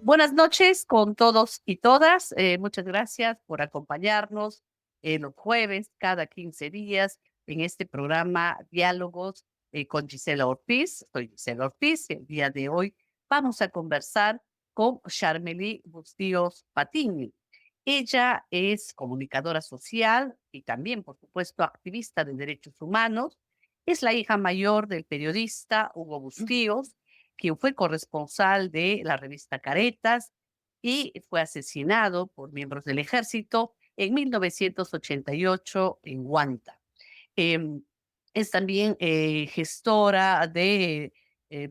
Buenas noches con todos y todas. Muchas gracias por acompañarnos los jueves, cada 15 días, en este programa Diálogos con Gisela Ortiz. Soy Gisela Ortiz y el día de hoy vamos a conversar con Charmely Bustíos Patiño. Ella es comunicadora social y también, por supuesto, activista de derechos humanos. Es la hija mayor del periodista Hugo Bustíos, quien fue corresponsal de la revista Caretas y fue asesinado por miembros del ejército en 1988 en Huanta. Em, es también gestora de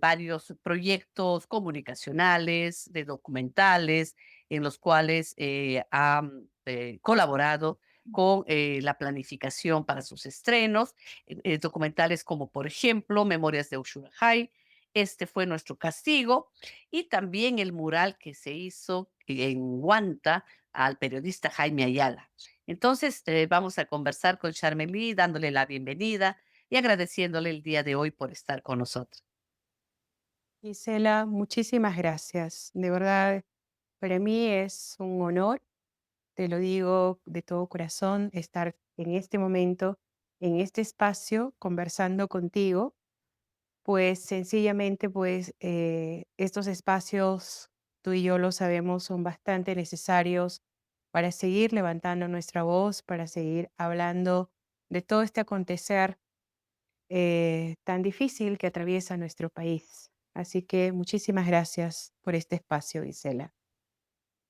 varios proyectos comunicacionales, de documentales, en los cuales ha colaborado con la planificación para sus estrenos, documentales como, por ejemplo, Memorias de Ushura High, Este fue nuestro castigo, y también el mural que se hizo en Huanta al periodista Jaime Ayala. Entonces, vamos a conversar con Charmely, dándole la bienvenida y agradeciéndole el día de hoy por estar con nosotros. Gisela, muchísimas gracias. De verdad, para mí es un honor, te lo digo de todo corazón, estar en este momento, en este espacio, conversando contigo, pues sencillamente, estos espacios, tú y yo lo sabemos, son bastante necesarios para seguir levantando nuestra voz, para seguir hablando de todo este acontecer tan difícil que atraviesa nuestro país. Así que muchísimas gracias por este espacio, Gisela.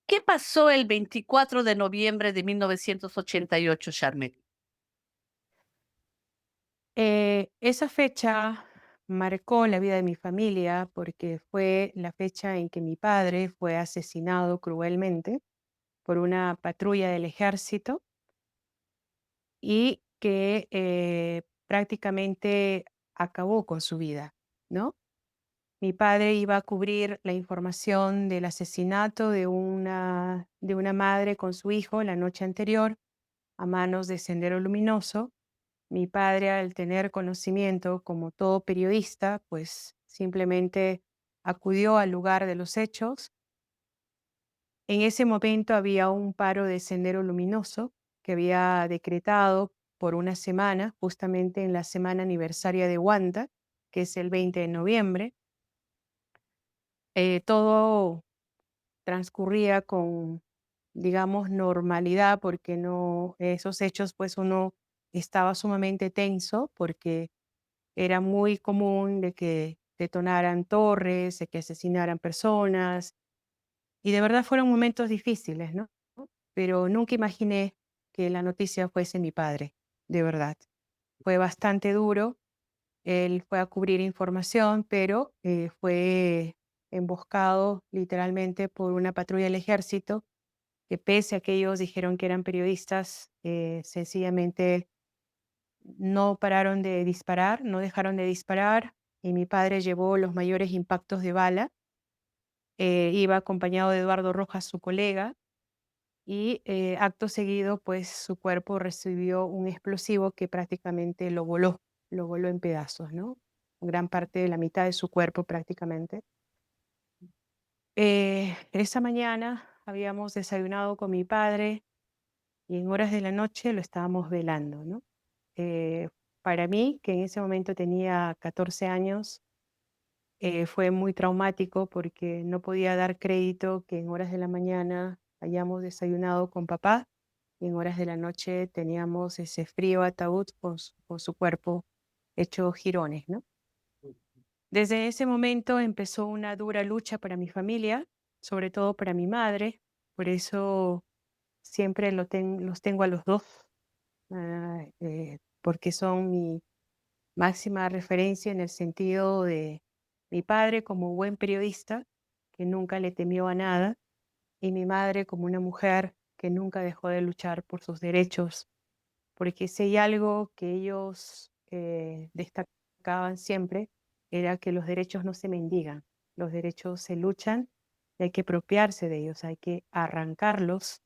¿Qué pasó el 24 de noviembre de 1988, Charmely? Esa fecha marcó la vida de mi familia porque fue la fecha en que mi padre fue asesinado cruelmente por una patrulla del ejército y que prácticamente acabó con su vida, ¿no? Mi padre iba a cubrir la información del asesinato de una madre con su hijo la noche anterior a manos de Sendero Luminoso. Mi padre, al tener conocimiento, como todo periodista, pues simplemente acudió al lugar de los hechos. En ese momento había un paro de Sendero Luminoso que había decretado por una semana, justamente en la semana aniversaria de Wanda, que es el 20 de noviembre. Todo transcurría con, digamos, normalidad, porque no, esos hechos, pues uno estaba sumamente tenso, porque era muy común de que detonaran torres, de que asesinaran personas, y de verdad fueron momentos difíciles, ¿no? Pero nunca imaginé que la noticia fuese mi padre, de verdad. Fue bastante duro. Él fue a cubrir información, pero fue emboscado literalmente por una patrulla del ejército que, pese a que ellos dijeron que eran periodistas, sencillamente no pararon de disparar, no dejaron de disparar, y mi padre llevó los mayores impactos de bala. Iba acompañado de Eduardo Rojas, su colega, y acto seguido, pues su cuerpo recibió un explosivo que prácticamente lo voló en pedazos, ¿no? Gran parte de la mitad de su cuerpo prácticamente. Esa mañana habíamos desayunado con mi padre y en horas de la noche lo estábamos velando, ¿no? Eh, para mí, que en ese momento tenía 14 años, fue muy traumático porque no podía dar crédito que en horas de la mañana hayamos desayunado con papá y en horas de la noche teníamos ese frío ataúd con su cuerpo hecho jirones, ¿no? Desde ese momento empezó una dura lucha para mi familia, sobre todo para mi madre. Por eso siempre los tengo a los dos, porque son mi máxima referencia en el sentido de mi padre como buen periodista, que nunca le temió a nada, y mi madre como una mujer que nunca dejó de luchar por sus derechos, porque si hay algo que ellos destacaban siempre, era que los derechos no se mendigan, los derechos se luchan y hay que apropiarse de ellos, hay que arrancarlos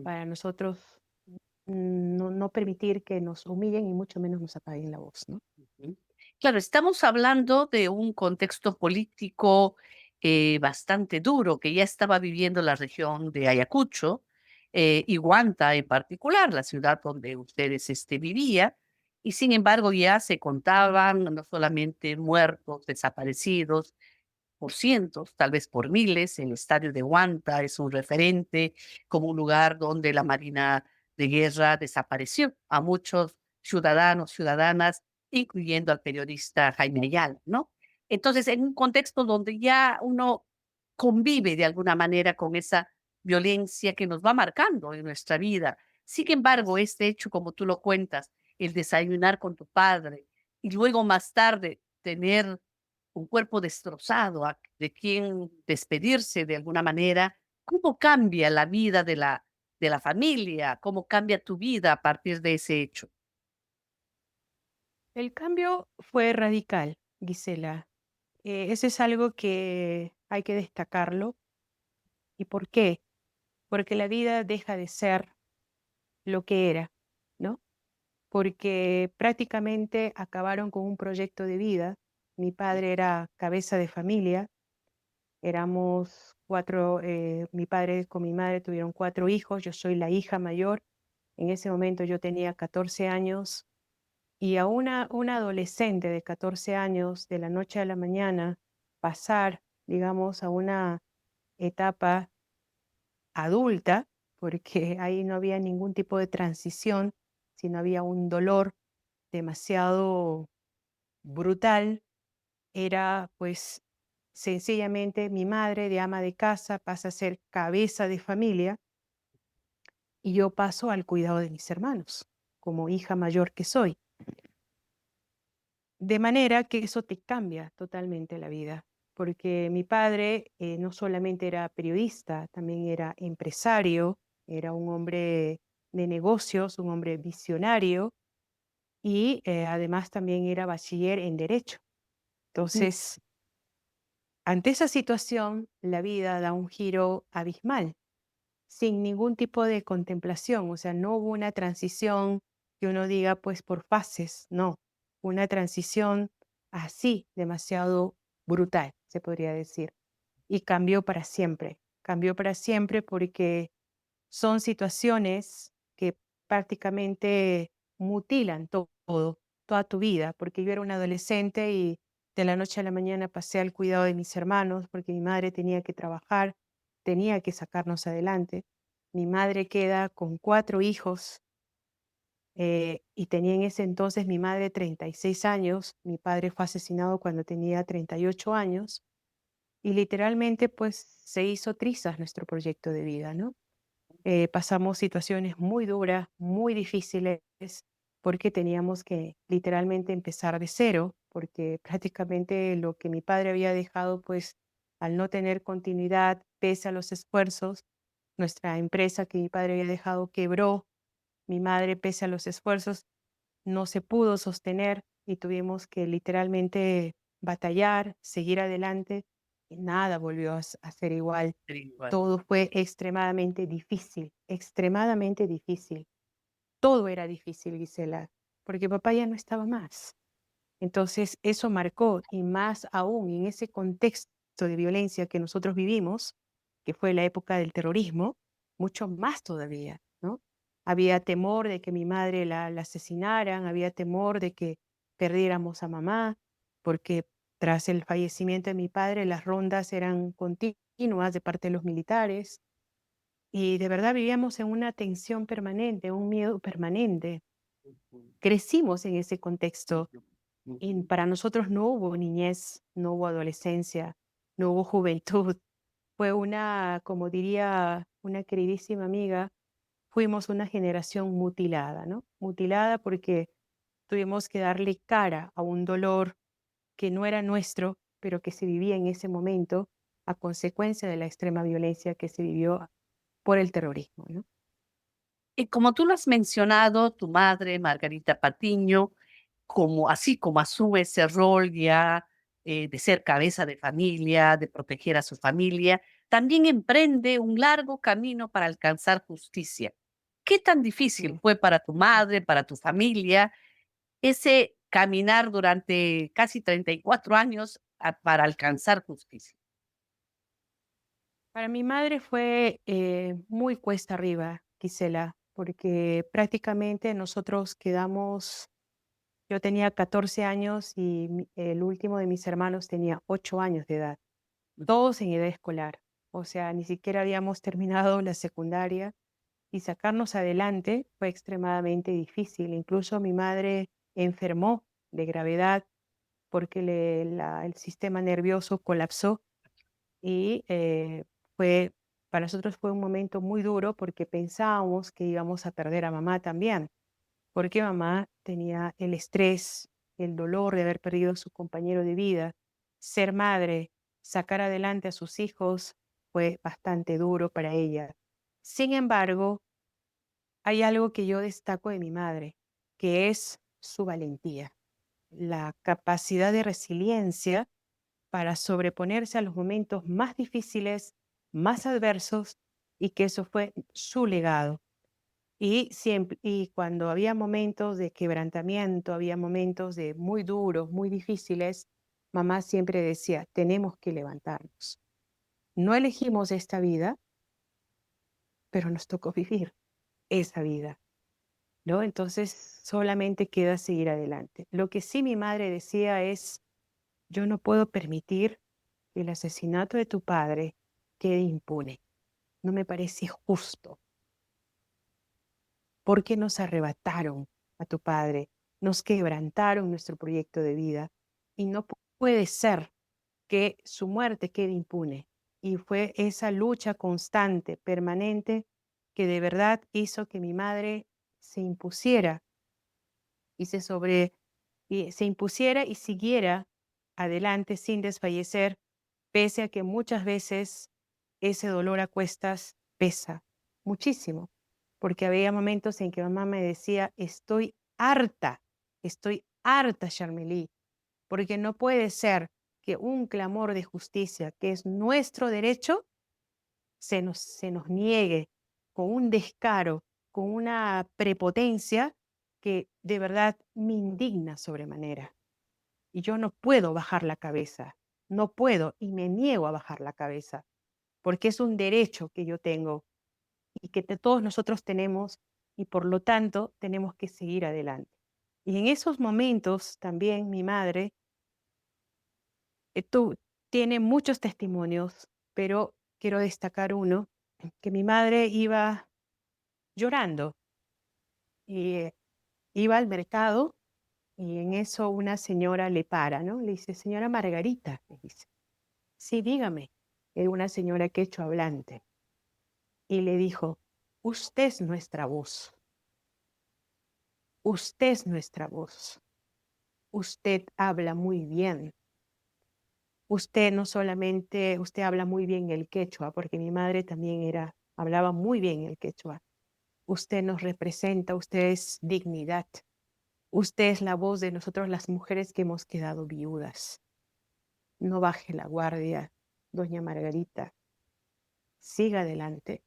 para nosotros no permitir que nos humillen y mucho menos nos apaguen la voz, ¿no? Ujú. Claro, estamos hablando de un contexto político bastante duro que ya estaba viviendo la región de Ayacucho y Huanta en particular, la ciudad donde ustedes vivían, y sin embargo ya se contaban no solamente muertos, desaparecidos, por cientos, tal vez por miles. El estadio de Huanta es un referente como un lugar donde la Marina de Guerra desapareció a muchos ciudadanos, ciudadanas, incluyendo al periodista Jaime Ayala, ¿no? Entonces, en un contexto donde ya uno convive de alguna manera con esa violencia que nos va marcando en nuestra vida. Sin embargo, este hecho, como tú lo cuentas, el desayunar con tu padre y luego más tarde tener un cuerpo destrozado, de quien despedirse de alguna manera, ¿cómo cambia la vida de la familia? ¿Cómo cambia tu vida a partir de ese hecho? El cambio fue radical, Gisela. Eso es algo que hay que destacarlo. ¿Y por qué? Porque la vida deja de ser lo que era, ¿no? Porque prácticamente acabaron con un proyecto de vida. Mi padre era cabeza de familia, éramos cuatro, mi padre con mi madre tuvieron 4 hijos, yo soy la hija mayor. En ese momento yo tenía 14 años y a una adolescente de 14 años, de la noche a la mañana, pasar, digamos, a una etapa adulta, porque ahí no había ningún tipo de transición, sino había un dolor demasiado brutal. Era pues sencillamente mi madre de ama de casa pasa a ser cabeza de familia y yo paso al cuidado de mis hermanos, como hija mayor que soy. De manera que eso te cambia totalmente la vida, porque mi padre no solamente era periodista, también era empresario, era un hombre de negocios, un hombre visionario y además también era bachiller en derecho. Ujú. Entonces, ante esa situación, la vida da un giro abismal, sin ningún tipo de contemplación, o sea, no hubo una transición que uno diga pues por fases, no, una transición así, demasiado brutal, se podría decir, y cambió para siempre porque son situaciones que prácticamente mutilan todo, toda tu vida, porque yo era una adolescente y de la noche a la mañana pasé al cuidado de mis hermanos porque mi madre tenía que trabajar, tenía que sacarnos adelante. Mi madre queda con 4 hijos y tenía en ese entonces mi madre 36 años, mi padre fue asesinado cuando tenía 38 años y literalmente pues se hizo trizas nuestro proyecto de vida, ¿no? Pasamos situaciones muy duras, muy difíciles, porque teníamos que literalmente empezar de cero, porque prácticamente lo que mi padre había dejado, pues al no tener continuidad, pese a los esfuerzos, nuestra empresa que mi padre había dejado quebró, mi madre, pese a los esfuerzos, no se pudo sostener y tuvimos que literalmente batallar, seguir adelante y nada volvió a ser igual. Pero igual. Todo fue extremadamente difícil. Todo era difícil, Gisela, porque papá ya no estaba más. Entonces, eso marcó, y más aún en ese contexto de violencia que nosotros vivimos, que fue la época del terrorismo, mucho más todavía, ¿no? Había temor de que mi madre la asesinaran, había temor de que perdiéramos a mamá, porque tras el fallecimiento de mi padre, las rondas eran continuas de parte de los militares, y de verdad vivíamos en una tensión permanente, un miedo permanente. Crecimos en ese contexto y para nosotros no hubo niñez, no hubo adolescencia, no hubo juventud. Fue una, como diría una queridísima amiga, fuimos una generación mutilada, ¿no? Mutilada porque tuvimos que darle cara a un dolor que no era nuestro, pero que se vivía en ese momento a consecuencia de la extrema violencia que se vivió por el terrorismo, ¿no? Y como tú lo has mencionado, tu madre, Margarita Patiño, como así como asume ese rol ya de ser cabeza de familia, de proteger a su familia, también emprende un largo camino para alcanzar justicia. ¿Qué tan difícil Mm. fue para tu madre, para tu familia, ese caminar durante casi 34 años para alcanzar justicia? Para mi madre fue muy cuesta arriba, Gisela, porque prácticamente nosotros quedamos, yo tenía 14 años y el último de mis hermanos tenía 8 años de edad, todos en edad escolar. O sea, ni siquiera habíamos terminado la secundaria y sacarnos adelante fue extremadamente difícil. Incluso mi madre enfermó de gravedad porque el sistema nervioso colapsó y fue, para nosotros fue un momento muy duro porque pensábamos que íbamos a perder a mamá también, porque mamá tenía el estrés, el dolor de haber perdido a su compañero de vida. Ser madre, sacar adelante a sus hijos fue bastante duro para ella. Sin embargo, hay algo que yo destaco de mi madre, que es su valentía, la capacidad de resiliencia para sobreponerse a los momentos más difíciles, más adversos, y que eso fue su legado. Y siempre, y cuando había momentos de quebrantamiento, había momentos de muy duros, muy difíciles, mamá siempre decía, tenemos que levantarnos. No elegimos esta vida, pero nos tocó vivir esa vida, ¿no? Entonces solamente queda seguir adelante. Lo que sí mi madre decía es, yo no puedo permitir que el asesinato de tu padre quede impune. No me parece justo, porque nos arrebataron a tu padre, nos quebrantaron nuestro proyecto de vida y no puede ser que su muerte quede impune. Y fue esa lucha constante, permanente, que de verdad hizo que mi madre se impusiera y se impusiera y siguiera adelante sin desfallecer, pese a que muchas veces ese dolor a cuestas pesa muchísimo, porque había momentos en que mamá me decía, estoy harta, Charmelí, porque no puede ser que un clamor de justicia, que es nuestro derecho, se nos niegue con un descaro, con una prepotencia que de verdad me indigna sobremanera. Y yo no puedo bajar la cabeza, no puedo y me niego a bajar la cabeza, porque es un derecho que yo tengo y que todos nosotros tenemos y por lo tanto tenemos que seguir adelante. Y en esos momentos también mi madre tiene muchos testimonios, pero quiero destacar uno, que mi madre iba llorando y iba al mercado y en eso una señora le para, ¿no? Le dice, señora Margarita, le dice, sí, dígame. Era una señora quechua hablante y le dijo, usted es nuestra voz, usted es nuestra voz, usted habla muy bien. Usted no solamente, usted habla muy bien el quechua, porque mi madre también hablaba muy bien el quechua. Usted nos representa, usted es dignidad. Usted es la voz de nosotros las mujeres que hemos quedado viudas. No baje la guardia, doña Margarita. Siga adelante.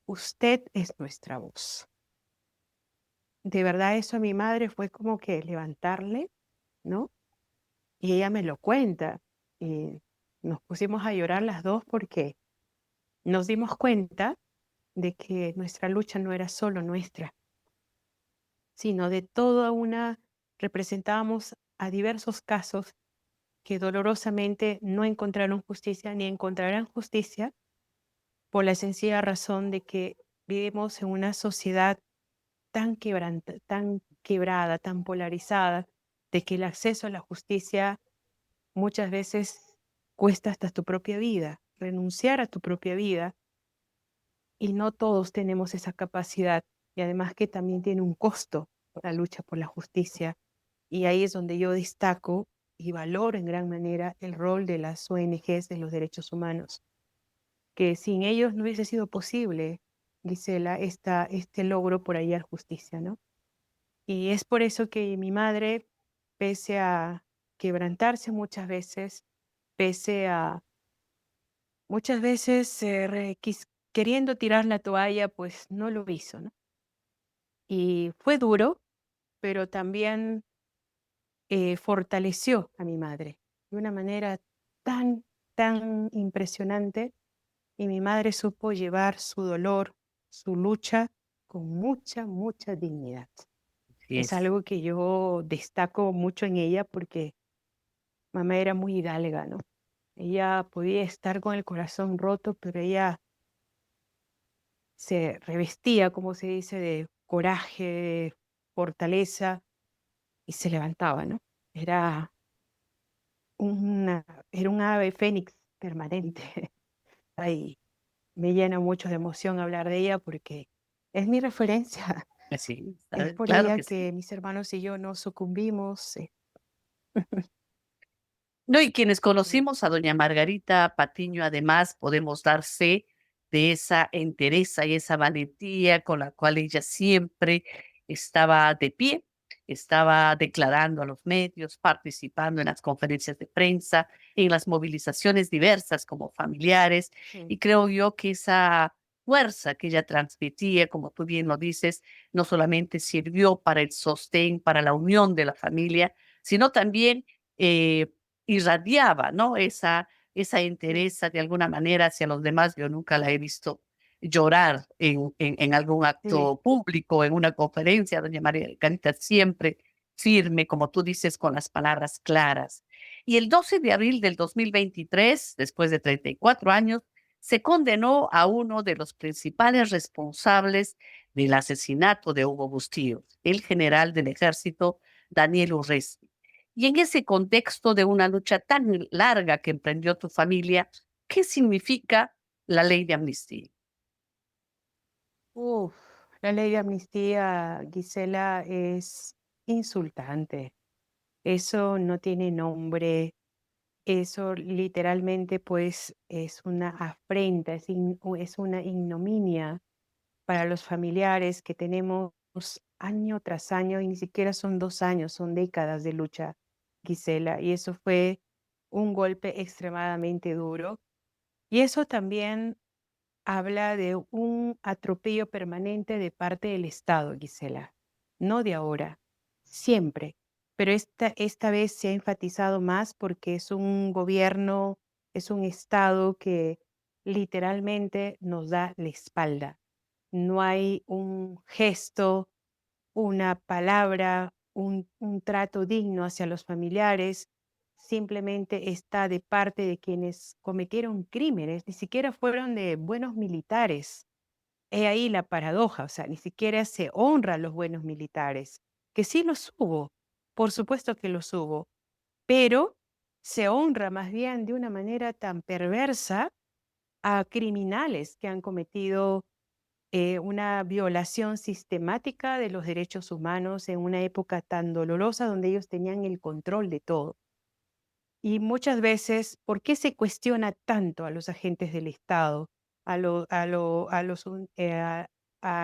Usted es nuestra voz. De verdad eso a mi madre fue como que levantarle, ¿no? Y ella me lo cuenta. Y nos pusimos a llorar las dos porque nos dimos cuenta de que nuestra lucha no era solo nuestra, sino de toda una, representábamos a diversos casos que dolorosamente no encontraron justicia ni encontrarán justicia por la sencilla razón de que vivimos en una sociedad tan quebrada, tan polarizada, de que el acceso a la justicia muchas veces cuesta hasta tu propia vida, renunciar a tu propia vida, y no todos tenemos esa capacidad. Y además que también tiene un costo la lucha por la justicia. Y ahí es donde yo destaco y valoro en gran manera el rol de las ONGs de los derechos humanos, que sin ellos no hubiese sido posible, Gisela, este logro por hallar justicia, ¿no? Y es por eso que mi madre, pese a quebrantarse muchas veces, pese a muchas veces queriendo tirar la toalla, pues no lo hizo, ¿no? Y fue duro, pero también fortaleció a mi madre de una manera tan impresionante y mi madre supo llevar su dolor, su lucha con mucha, mucha dignidad. Así Es es. algo que yo destaco mucho en ella porque mamá era muy hidalga, ¿no? Ella podía estar con el corazón roto, pero ella se revestía, como se dice, de coraje, de fortaleza y se levantaba, ¿no? Era una, era un ave fénix permanente. Ay, me llena mucho de emoción hablar de ella porque es mi referencia. Sí, Es ¿sabes? por Claro ella que sí. que mis hermanos y yo no sucumbimos. No, y quienes Mm, conocimos a doña Margarita Patiño, además, podemos dar fe de esa entereza y esa valentía con la cual ella siempre estaba de pie, estaba declarando a los medios, participando en las conferencias de prensa, en las movilizaciones diversas como familiares, sí, y creo yo que esa fuerza que ella transmitía, como tú bien lo dices, no solamente sirvió para el sostén, para la unión de la familia, sino también eh, irradiaba, ¿no? Esa sí, entereza de alguna manera hacia los demás. Yo nunca la he visto llorar en algún sí. acto público, en una conferencia. Doña María Margarita siempre firme, como tú dices, con las palabras claras. Y el 12 de abril del 2023, después de 34 años, se condenó a uno de los principales responsables del asesinato de Hugo Bustillo, el general del ejército Daniel Urresti. Y en ese contexto de una lucha tan larga que emprendió tu familia, ¿qué significa la ley de amnistía? Uf, la ley de amnistía, Gisela, es insultante. Eso no tiene nombre. Eso literalmente, pues, es una afrenta, es una ignominia para los familiares que tenemos año tras año, y ni siquiera son 2 años, son décadas de lucha, Gisela, y eso fue un golpe extremadamente duro. Y eso también habla de un atropello permanente de parte del Estado, Gisela, no de ahora, siempre. Pero esta vez se ha enfatizado más porque es un gobierno, es un Estado que literalmente nos da la espalda. No hay un gesto, una palabra, un trato digno hacia los familiares, simplemente está de parte de quienes cometieron crímenes, ni siquiera fueron de buenos militares. He ahí la paradoja, o sea, ni siquiera se honra a los buenos militares, que sí los hubo, por supuesto que los hubo, pero se honra más bien de una manera tan perversa a criminales que han cometido una violación sistemática de los derechos humanos en una época tan dolorosa donde ellos tenían el control de todo. Y muchas veces, ¿por qué se cuestiona tanto a los agentes del Estado, a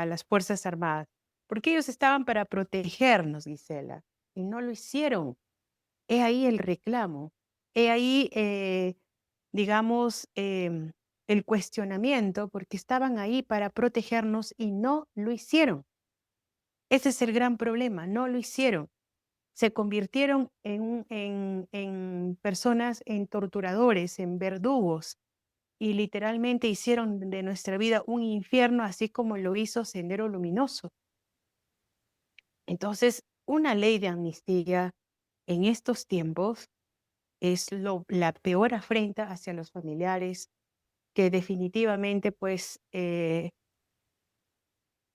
las Fuerzas Armadas? Porque ellos estaban para protegernos, Gisela, y no lo hicieron. He ahí el reclamo, he ahí, digamos, el cuestionamiento, porque estaban ahí para protegernos y no lo hicieron. Ese es el gran problema, no lo hicieron. Se convirtieron en personas, en torturadores, en verdugos, y literalmente hicieron de nuestra vida un infierno, así como lo hizo Sendero Luminoso. Entonces, una ley de amnistía en estos tiempos es la peor afrenta hacia los familiares que definitivamente, pues,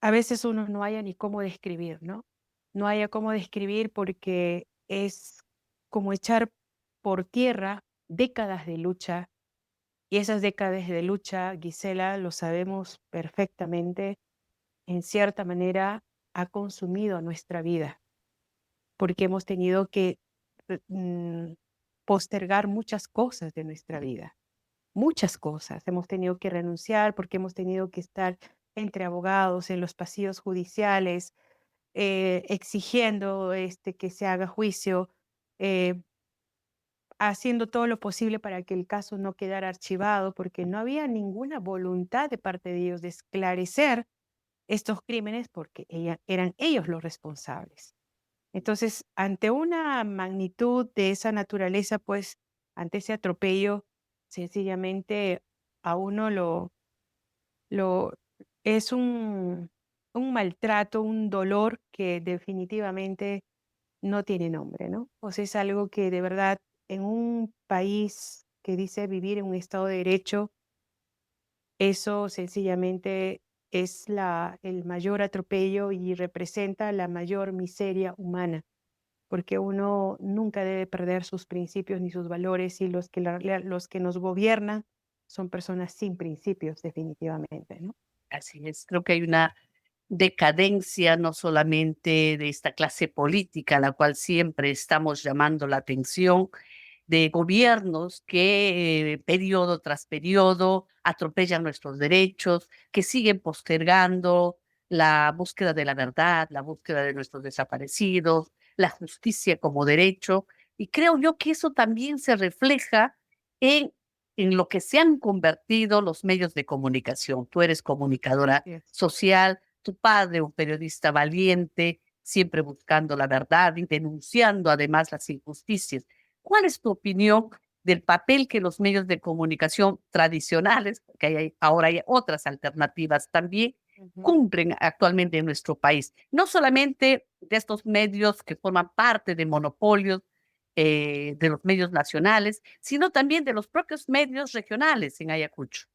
a veces uno no haya ni cómo describir, ¿no? No haya cómo describir porque es como echar por tierra décadas de lucha, y esas décadas de lucha, Gisela, lo sabemos perfectamente, en cierta manera ha consumido nuestra vida, porque hemos tenido que postergar muchas cosas de nuestra vida. Muchas cosas. Hemos tenido que renunciar porque hemos tenido que estar entre abogados en los pasillos judiciales, exigiendo que se haga juicio, eh, haciendo todo lo posible para que el caso no quedara archivado, porque no había ninguna voluntad de parte de ellos de esclarecer estos crímenes porque eran ellos los responsables. Entonces, ante una magnitud de esa naturaleza, pues, ante ese atropello, sencillamente a uno lo es un maltrato, un dolor que definitivamente no tiene nombre, ¿no? O sea, es algo que de verdad en un país que dice vivir en un estado de derecho, eso sencillamente es el mayor atropello y representa la mayor miseria humana, porque uno nunca debe perder sus principios ni sus valores y los que nos gobiernan son personas sin principios, definitivamente, ¿no? Así es, creo que hay una decadencia no solamente de esta clase política, a la cual siempre estamos llamando la atención, de gobiernos que periodo tras periodo atropellan nuestros derechos, que siguen postergando la búsqueda de la verdad, la búsqueda de nuestros desaparecidos, la justicia como derecho. Y creo yo que eso también se refleja en, en lo que se han convertido los medios de comunicación. Tú eres comunicadora Así es. social, tu padre un periodista valiente, siempre buscando la verdad y denunciando además las injusticias. ¿Cuál es tu opinión del papel que los medios de comunicación tradicionales, que ahora hay otras alternativas también, Ujú. cumplen actualmente en nuestro país? No solamente de estos medios que forman parte de monopolios de los medios nacionales, sino también de los propios medios regionales en Ayacucho.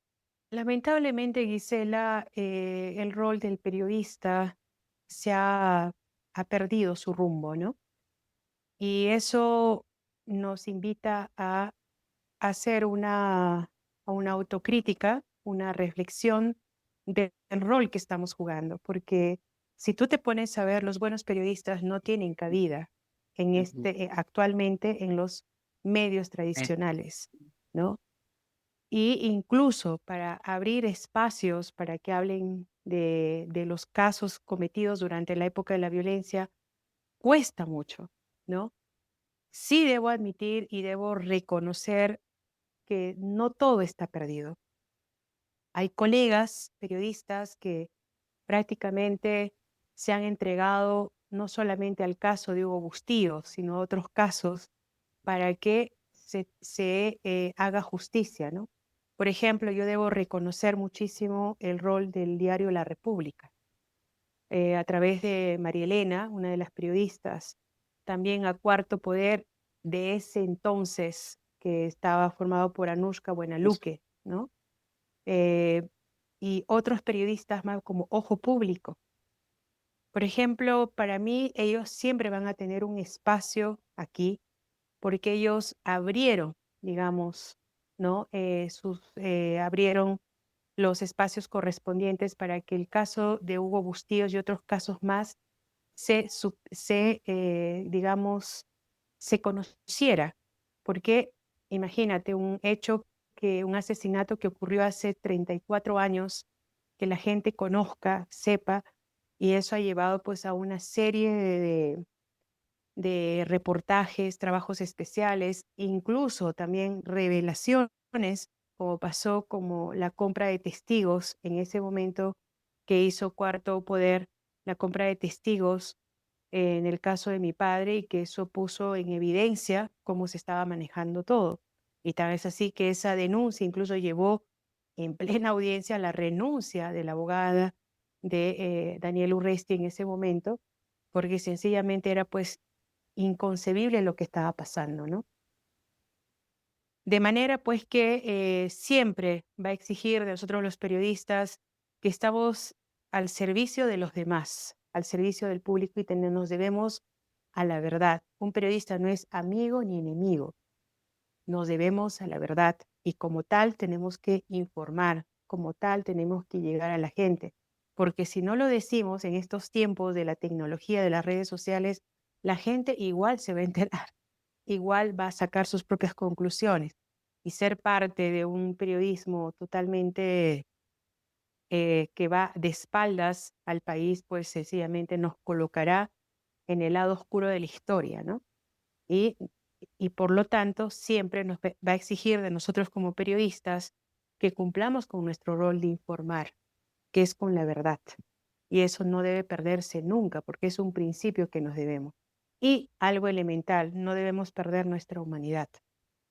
Lamentablemente, Gisela, el rol del periodista ha perdido su rumbo, ¿no? Y eso nos invita a hacer a una autocrítica, una reflexión del rol que estamos jugando, porque si tú te pones a ver, los buenos periodistas no tienen cabida Ujú. actualmente en los medios Eh, tradicionales, ¿no? Y incluso para abrir espacios para que hablen de los casos cometidos durante la época de la violencia, cuesta mucho, ¿no? Sí debo admitir y debo reconocer que no todo está perdido. Hay colegas periodistas que prácticamente se han entregado no solamente al caso de Hugo Bustillo, sino a otros casos para que se haga justicia, ¿no? Por ejemplo, yo debo reconocer muchísimo el rol del diario La República, a través de María Elena, una de las periodistas, también a Cuarto Poder de ese entonces, que estaba formado por Anushka Buenaluque, ¿no? Eh, y otros periodistas más como Ojo Público. Por ejemplo, para mí ellos siempre van a tener un espacio aquí porque ellos abrieron, digamos, ¿no? Abrieron los espacios correspondientes para que el caso de Hugo Bustíos y otros casos más digamos, se conociera. Porque imagínate un asesinato que ocurrió hace 34 años, que la gente conozca, sepa, y eso ha llevado pues a una serie de reportajes, trabajos especiales, incluso también revelaciones, como pasó como la compra de testigos en ese momento que hizo Cuarto Poder, la compra de testigos en el caso de mi padre y que eso puso en evidencia cómo se estaba manejando todo. Y tal es así que esa denuncia incluso llevó en plena audiencia a la renuncia de la abogada de Daniel Urresti en ese momento, porque sencillamente era pues inconcebible lo que estaba pasando, ¿no? De manera pues que siempre va a exigir de nosotros los periodistas que estamos al servicio de los demás, al servicio del público y nos debemos a la verdad. Un periodista no es amigo ni enemigo, nos debemos a la verdad y como tal tenemos que informar, como tal tenemos que llegar a la gente, porque si no lo decimos en estos tiempos de la tecnología, de las redes sociales, la gente igual se va a enterar, igual va a sacar sus propias conclusiones y ser parte de un periodismo totalmente que va de espaldas al país, pues sencillamente nos colocará en el lado oscuro de la historia, ¿no? Y, y por lo tanto, siempre va a exigir de nosotros como periodistas que cumplamos con nuestro rol de informar, que es con la verdad. Y eso no debe perderse nunca, porque es un principio que nos debemos. Y algo elemental, no debemos perder nuestra humanidad.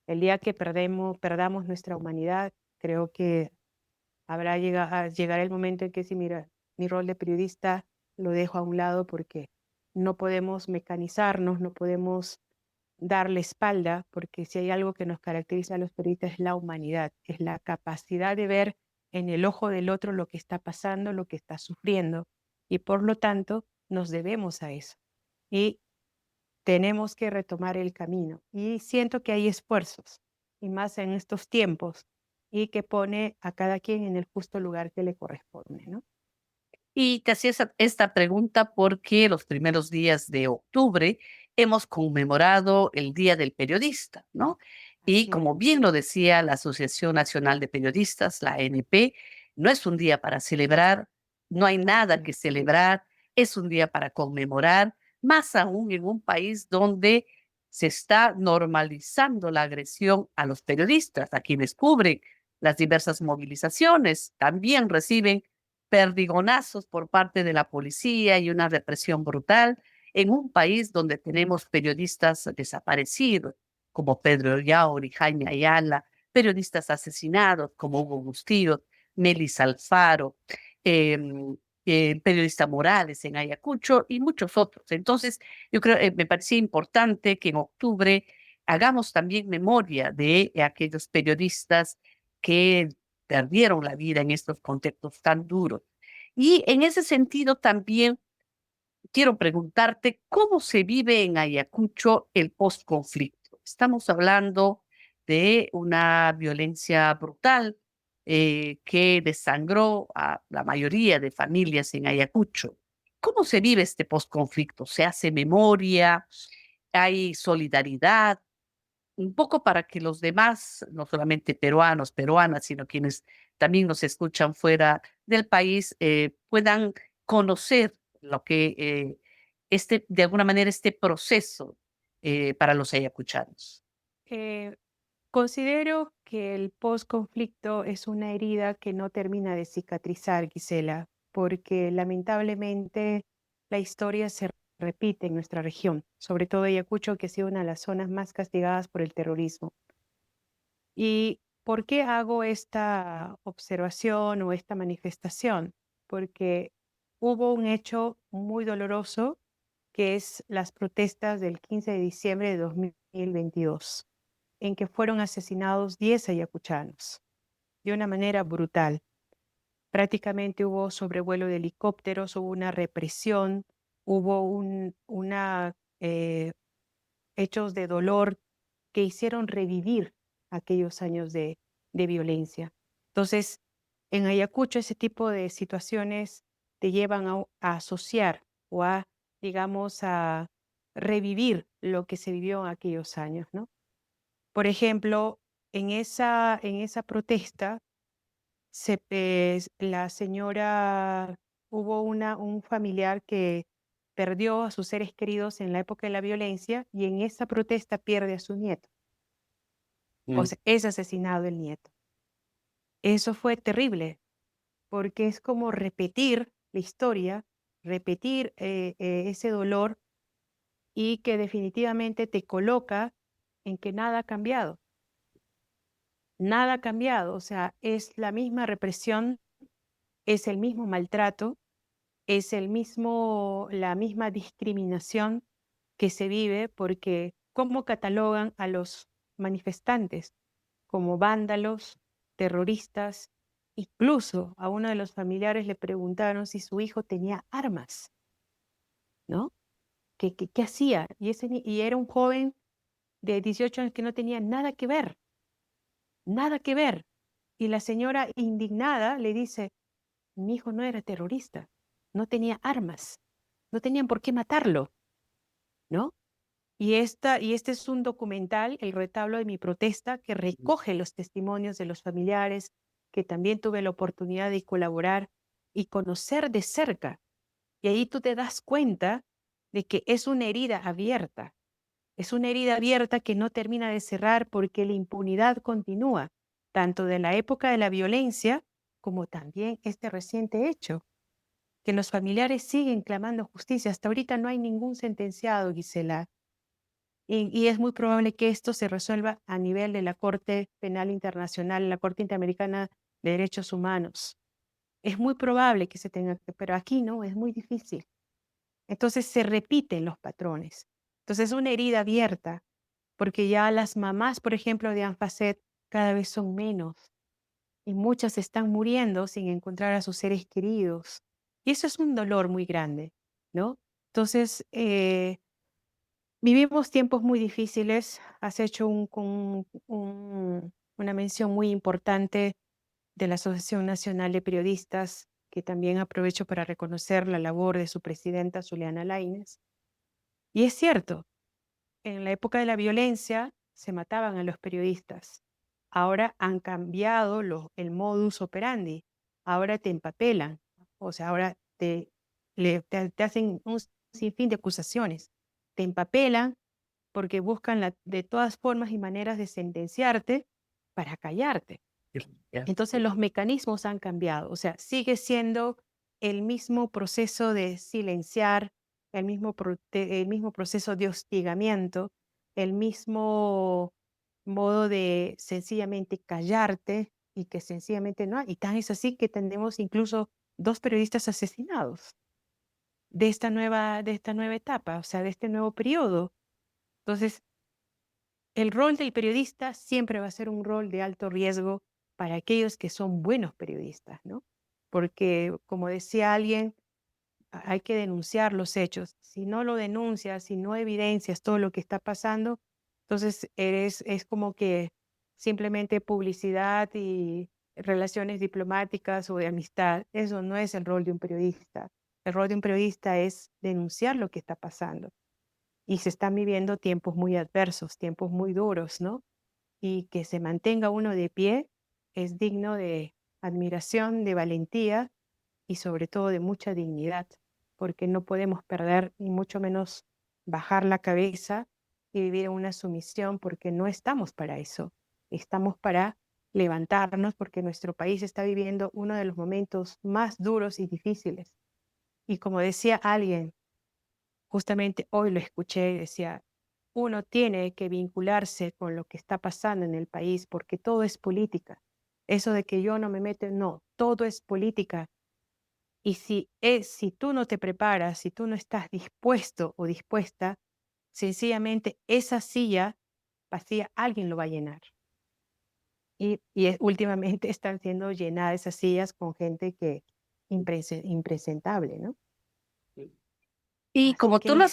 El día que perdamos nuestra humanidad, creo que llegará el momento en que sí, mira, mi rol de periodista lo dejo a un lado porque no podemos mecanizarnos, no podemos darle espalda, porque si hay algo que nos caracteriza a los periodistas es la humanidad, es la capacidad de ver en el ojo del otro lo que está pasando, lo que está sufriendo, y por lo tanto nos debemos a eso. Y tenemos que retomar el camino. Y siento que hay esfuerzos, y más en estos tiempos, y que pone a cada quien en el justo lugar que le corresponde, ¿no? Y te hacía esta pregunta porque los primeros días de octubre hemos conmemorado el Día del Periodista, ¿no? Y Así es. como bien lo decía la Asociación Nacional de Periodistas, la ANP, no es un día para celebrar, no hay nada que celebrar, es un día para conmemorar, más aún en un país donde se está normalizando la agresión a los periodistas, a quienes cubren las diversas movilizaciones, también reciben perdigonazos por parte de la policía y una represión brutal en un país donde tenemos periodistas desaparecidos como Pedro Yauri, Jaime Ayala, periodistas asesinados como Hugo Bustillo, Melis Alfaro, eh, periodista Morales en Ayacucho y muchos otros. Entonces, yo creo, me parecía importante que en octubre hagamos también memoria de aquellos periodistas que perdieron la vida en estos contextos tan duros. Y en ese sentido también quiero preguntarte cómo se vive en Ayacucho el postconflicto. Estamos hablando de una violencia brutal que desangró a la mayoría de familias en Ayacucho. ¿Cómo se vive este postconflicto? ¿Se hace memoria? ¿Hay solidaridad? Un poco para que los demás, no solamente peruanos, peruanas, sino quienes también nos escuchan fuera del país, puedan conocer lo que de alguna manera, este proceso para los ayacuchanos. Eh, Considero que el posconflicto es una herida que no termina de cicatrizar, Gisela, porque lamentablemente la historia se repite en nuestra región, sobre todo Ayacucho, que ha sido una de las zonas más castigadas por el terrorismo. ¿Y por qué hago esta observación o esta manifestación? Porque hubo un hecho muy doloroso que es las protestas del 15 de diciembre de 2022, en que fueron asesinados 10 ayacuchanos de una manera brutal. Prácticamente hubo sobrevuelo de helicópteros, hubo una represión, hubo hechos de dolor que hicieron revivir aquellos años de violencia. Entonces, en Ayacucho ese tipo de situaciones te llevan a asociar o a, digamos, a revivir lo que se vivió en aquellos años, ¿no? Por ejemplo, en esa protesta, la señora, hubo un familiar que perdió a sus seres queridos en la época de la violencia y en esa protesta pierde a su nieto. O Mm. sea, es asesinado el nieto. Eso fue terrible, porque es como repetir la historia, repetir ese dolor y que definitivamente te coloca en que nada ha cambiado. Nada ha cambiado, o sea, es la misma represión, es el mismo maltrato, es la misma discriminación que se vive porque ¿cómo catalogan a los manifestantes? Como vándalos, terroristas. Incluso a uno de los familiares le preguntaron si su hijo tenía armas, ¿no? ¿Qué hacía? Y era un joven de 18 años que no tenía nada que ver, nada que ver. Y la señora indignada le dice, mi hijo no era terrorista, no tenía armas, no tenían por qué matarlo, ¿no? Y este es un documental, El retablo de mi protesta, que recoge los testimonios de los familiares, que también tuve la oportunidad de colaborar y conocer de cerca. Y ahí tú te das cuenta de que es una herida abierta, es una herida abierta que no termina de cerrar porque la impunidad continúa, tanto de la época de la violencia como también este reciente hecho, que los familiares siguen clamando justicia. Hasta ahorita no hay ningún sentenciado, Gisela. y es muy probable que esto se resuelva a nivel de la Corte Penal Internacional, la Corte Interamericana de Derechos Humanos. Es muy probable que se tenga que, pero aquí no, es muy difícil. Entonces se repiten los patrones. Entonces es una herida abierta, porque ya las mamás, por ejemplo, de Anfacet cada vez son menos y muchas están muriendo sin encontrar a sus seres queridos. Y eso es un dolor muy grande, ¿no? Entonces, vivimos tiempos muy difíciles. Has hecho una mención muy importante de la Asociación Nacional de Periodistas, que también aprovecho para reconocer la labor de su presidenta, Zuliana Lainez. Y es cierto, en la época de la violencia se mataban a los periodistas. Ahora han cambiado el modus operandi. Ahora te empapelan. O sea, ahora te hacen un sinfín de acusaciones. Te empapelan porque buscan de todas formas y maneras de sentenciarte para callarte. Ya. Entonces los mecanismos han cambiado, o sea, sigue siendo el mismo proceso de silenciar, el mismo proceso de hostigamiento, el mismo modo de sencillamente callarte y que sencillamente no hay. Y tan es así que tenemos incluso 2 periodistas asesinados de esta nueva etapa, o sea, de este nuevo periodo. Entonces, el rol del periodista siempre va a ser un rol de alto riesgo para aquellos que son buenos periodistas, ¿no? Porque, como decía alguien, hay que denunciar los hechos. Si no lo denuncias, si no evidencias todo lo que está pasando, entonces es como que simplemente publicidad y relaciones diplomáticas o de amistad. Eso no es el rol de un periodista. El rol de un periodista es denunciar lo que está pasando. Y se están viviendo tiempos muy adversos, tiempos muy duros, ¿no? Y que se mantenga uno de pie es digno de admiración, de valentía y sobre todo de mucha dignidad, porque no podemos perder ni mucho menos bajar la cabeza y vivir en una sumisión, porque no estamos para eso. Estamos para levantarnos porque nuestro país está viviendo uno de los momentos más duros y difíciles. Y como decía alguien, justamente hoy lo escuché, decía, uno tiene que vincularse con lo que está pasando en el país porque todo es política. Eso de que yo no me meto, no, todo es política. Y si tú no te preparas, si tú no estás dispuesto o dispuesta, sencillamente esa silla vacía alguien lo va a llenar. Últimamente están siendo llenadas esas sillas con gente que impresentable, ¿no? Y Así como tú que lo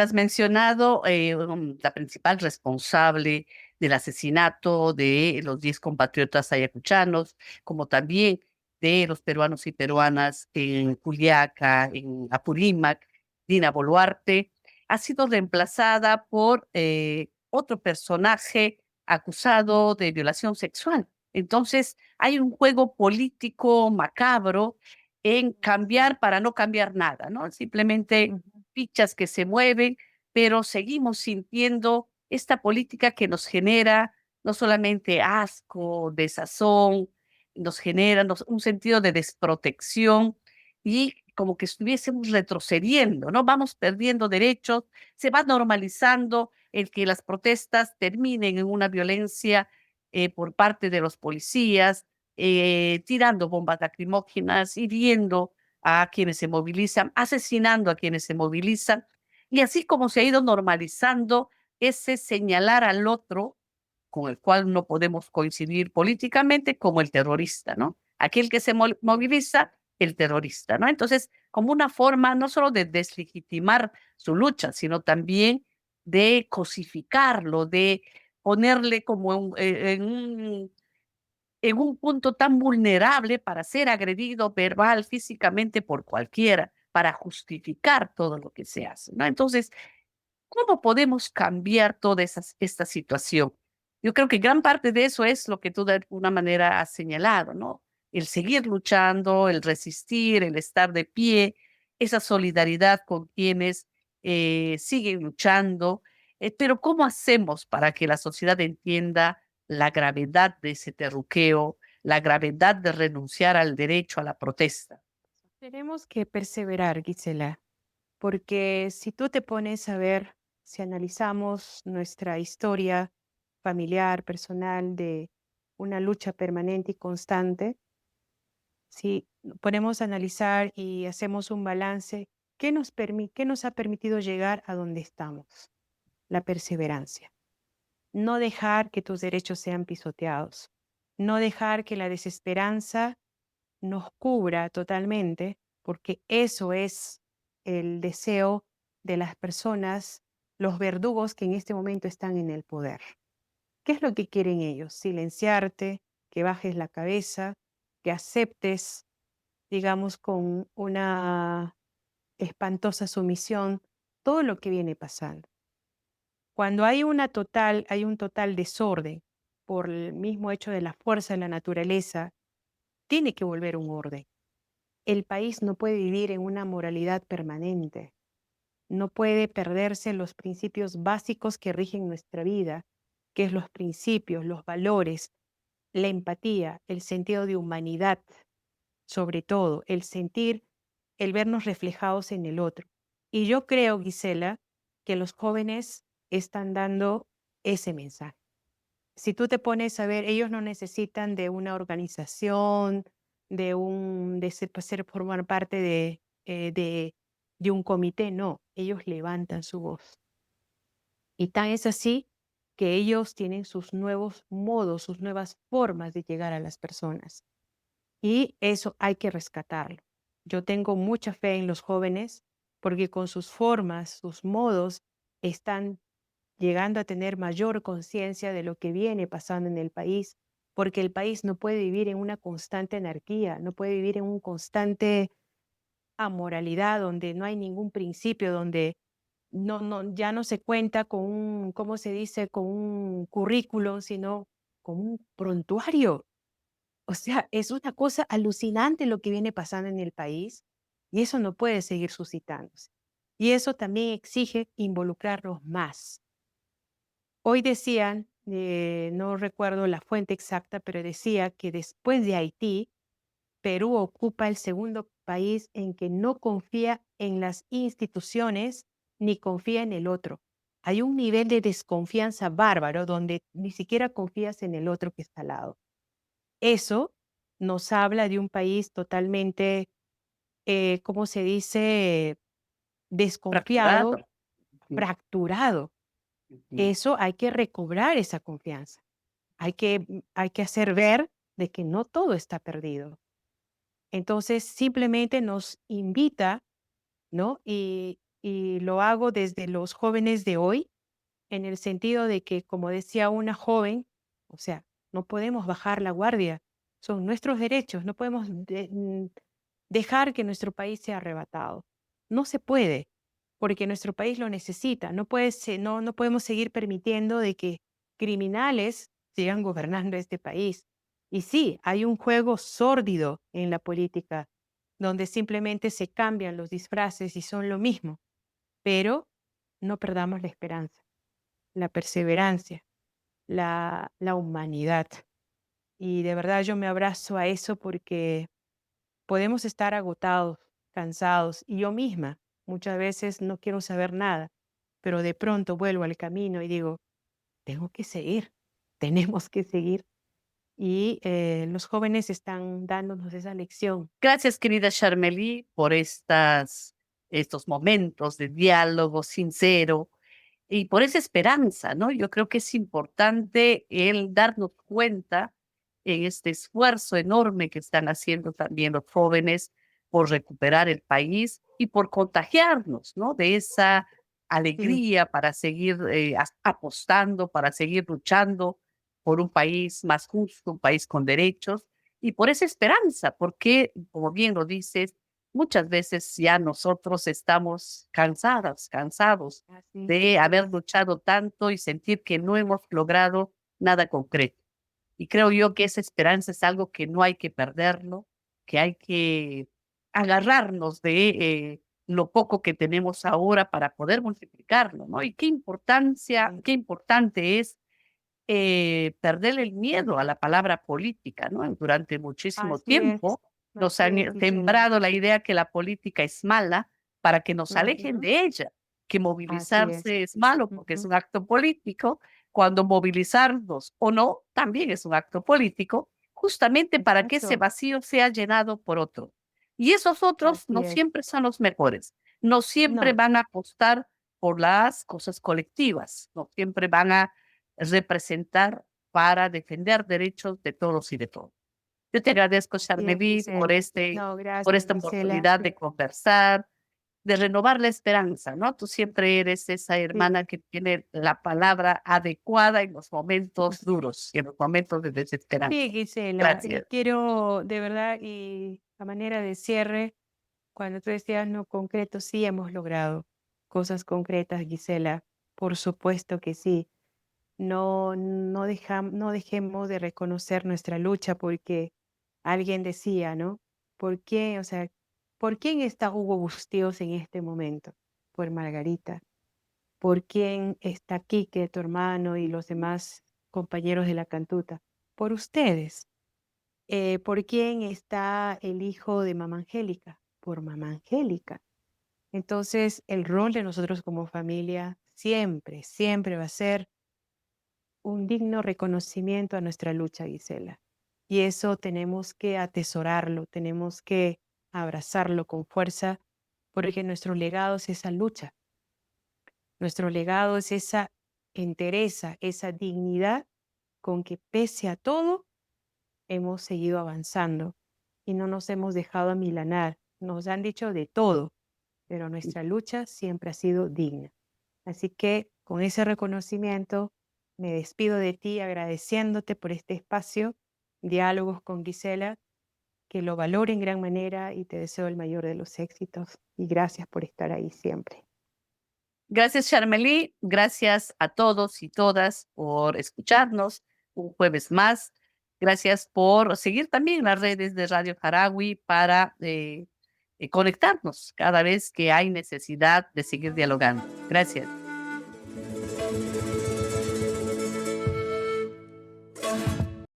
has mencionado, la principal responsable del asesinato de los 10 compatriotas ayacuchanos, como también de los peruanos y peruanas en Juliaca, en Apurímac, Dina Boluarte, ha sido reemplazada por otro personaje acusado de violación sexual. Entonces, hay un juego político macabro en sí. cambiar para no cambiar nada, ¿no? Simplemente Ujú. fichas que se mueven, pero seguimos sintiendo esta política que nos genera no solamente asco, desazón, nos genera un sentido de desprotección y como que estuviésemos retrocediendo, ¿no? Vamos perdiendo derechos, se va normalizando el que las protestas terminen en una violencia por parte de los policías, tirando bombas lacrimógenas, hiriendo a quienes se movilizan, asesinando a quienes se movilizan, y así como se ha ido normalizando ese señalar al otro con el cual no podemos coincidir políticamente como el terrorista, ¿no? Aquel que se moviliza, el terrorista, ¿no? Entonces, como una forma no solo de deslegitimar su lucha, sino también de cosificarlo, de ponerle como en un punto tan vulnerable para ser agredido verbal, físicamente por cualquiera, para justificar todo lo que se hace, ¿no? Entonces, ¿cómo podemos cambiar toda esta situación? Yo creo que gran parte de eso es lo que tú de alguna manera has señalado, ¿no? El seguir luchando, el resistir, el estar de pie, esa solidaridad con quienes siguen luchando. Pero ¿cómo hacemos para que la sociedad entienda la gravedad de ese terruqueo, la gravedad de renunciar al derecho a la protesta? Tenemos que perseverar, Gisela, porque si tú te pones a ver, si analizamos nuestra historia familiar, personal, de una lucha permanente y constante, si ponemos a analizar y hacemos un balance, qué nos ha permitido llegar a donde estamos? La perseverancia. No dejar que tus derechos sean pisoteados. No dejar que la desesperanza nos cubra totalmente, porque eso es el deseo de las personas, los verdugos que en este momento están en el poder. ¿Qué es lo que quieren ellos? Silenciarte, que bajes la cabeza, que aceptes, digamos, con una espantosa sumisión todo lo que viene pasando. Cuando hay un total desorden por el mismo hecho de la fuerza de la naturaleza, tiene que volver un orden. El país no puede vivir en una moralidad permanente, no puede perderse los principios básicos que rigen nuestra vida, que es los principios, los valores, la empatía, el sentido de humanidad, sobre todo, el sentir, el vernos reflejados en el otro. Y yo creo, Gisela, que los jóvenes están dando ese mensaje. Si tú te pones a ver, ellos no necesitan de una organización, formar parte de un comité, no, ellos levantan su voz. Y tan es así que ellos tienen sus nuevos modos, sus nuevas formas de llegar a las personas. Y eso hay que rescatarlo. Yo tengo mucha fe en los jóvenes porque con sus formas, sus modos, están llegando a tener mayor conciencia de lo que viene pasando en el país, porque el país no puede vivir en una constante anarquía, no puede vivir en un constante amoralidad donde no hay ningún principio, donde ya no se cuenta con un, ¿cómo se dice?, con un currículum, sino con un prontuario. O sea, es una cosa alucinante lo que viene pasando en el país y eso no puede seguir suscitándose. Y eso también exige involucrarnos más. Hoy decían, no recuerdo la fuente exacta, pero decía que después de Haití, Perú ocupa el segundo país en que no confía en las instituciones ni confía en el otro. Hay un nivel de desconfianza bárbaro donde ni siquiera confías en el otro que está al lado. Eso nos habla de un país totalmente, ¿cómo se dice? Fracturado. Desconfiado, Ujú, fracturado. ujú. Eso hay que recobrar esa confianza. Hay que hacer ver de que no todo está perdido. Entonces, simplemente nos invita, ¿no? Y lo hago desde los jóvenes de hoy, en el sentido de que, como decía una joven, o sea, no podemos bajar la guardia, son nuestros derechos, no podemos dejar que nuestro país sea arrebatado. No se puede, porque nuestro país lo necesita. No podemos seguir permitiendo de que criminales sigan gobernando este país. Y sí, hay un juego sórdido en la política, donde simplemente se cambian los disfraces y son lo mismo, pero no perdamos la esperanza, la perseverancia, la humanidad. Y de verdad yo me abrazo a eso porque podemos estar agotados, cansados, y yo misma muchas veces no quiero saber nada, pero de pronto vuelvo al camino y digo, tengo que seguir, tenemos que seguir. Y los jóvenes están dándonos esa lección. Gracias, querida Charmely, por estos momentos de diálogo sincero y por esa esperanza, ¿no? Yo creo que es importante el darnos cuenta en este esfuerzo enorme que están haciendo también los jóvenes por recuperar el país y por contagiarnos, ¿no? De esa Sí, alegría para seguir apostando, para seguir luchando por un país más justo, un país con derechos y por esa esperanza, porque, como bien lo dices, muchas veces ya nosotros estamos cansadas, cansados así de es. haber luchado tanto y sentir que no hemos logrado nada concreto. Y creo yo que esa esperanza es algo que no hay que perderlo, que hay que agarrarnos de lo poco que tenemos ahora para poder multiplicarlo, ¿no? Y Sí, qué importante es perder el miedo a la palabra política, ¿no? Durante muchísimo tiempo nos así han es, Gisela. sembrado la idea que la política es mala para que nos alejen Ujú, de ella. que Así es. movilizarse es malo porque es Ujú. un acto político, cuando movilizarnos o no también es un acto político, justamente para que ese Exacto. vacío sea llenado por otro. Y esos otros Así no es. siempre son los mejores, no siempre No, van a apostar por las cosas colectivas, no siempre van a representar para defender derechos de todos y de todos. Yo te agradezco, así es, Charmely, Gisela. No, por gracias, esta Gisela. oportunidad de conversar, de renovar la esperanza, ¿no? Tú siempre eres esa hermana Sí, que tiene la palabra adecuada en los momentos duros y en los momentos de sí, desesperanza. Gisela. Y Gracias. quiero, de verdad, y a manera de cierre, cuando tú decías no concreto, sí hemos logrado cosas concretas, Gisela. Por supuesto que sí. No dejemos de reconocer nuestra lucha porque alguien decía, ¿no? ¿Por qué? O sea, ¿por quién está Hugo Bustíos en este momento? Por Margarita. ¿Por quién está Quique, tu hermano, y los demás compañeros de la cantuta? Por ustedes. ¿Por quién está el hijo de Mamá Angélica? Por Mamá Angélica. Entonces, el rol de nosotros como familia siempre, siempre va a ser un digno reconocimiento a nuestra lucha, Gisela. Y eso tenemos que atesorarlo, tenemos que abrazarlo con fuerza, porque nuestro legado es esa lucha, nuestro legado es esa entereza, esa dignidad con que pese a todo hemos seguido avanzando y no nos hemos dejado amilanar. Nos han dicho de todo, pero nuestra lucha siempre ha sido digna. Así que con ese reconocimiento me despido de ti agradeciéndote por este espacio, diálogos con Gisela, que lo valore en gran manera y te deseo el mayor de los éxitos y gracias por estar ahí siempre. Gracias, Charmely. Gracias a todos y todas por escucharnos un jueves más. Gracias por seguir también las redes de Radio Harawi para conectarnos cada vez que hay necesidad de seguir dialogando. Gracias.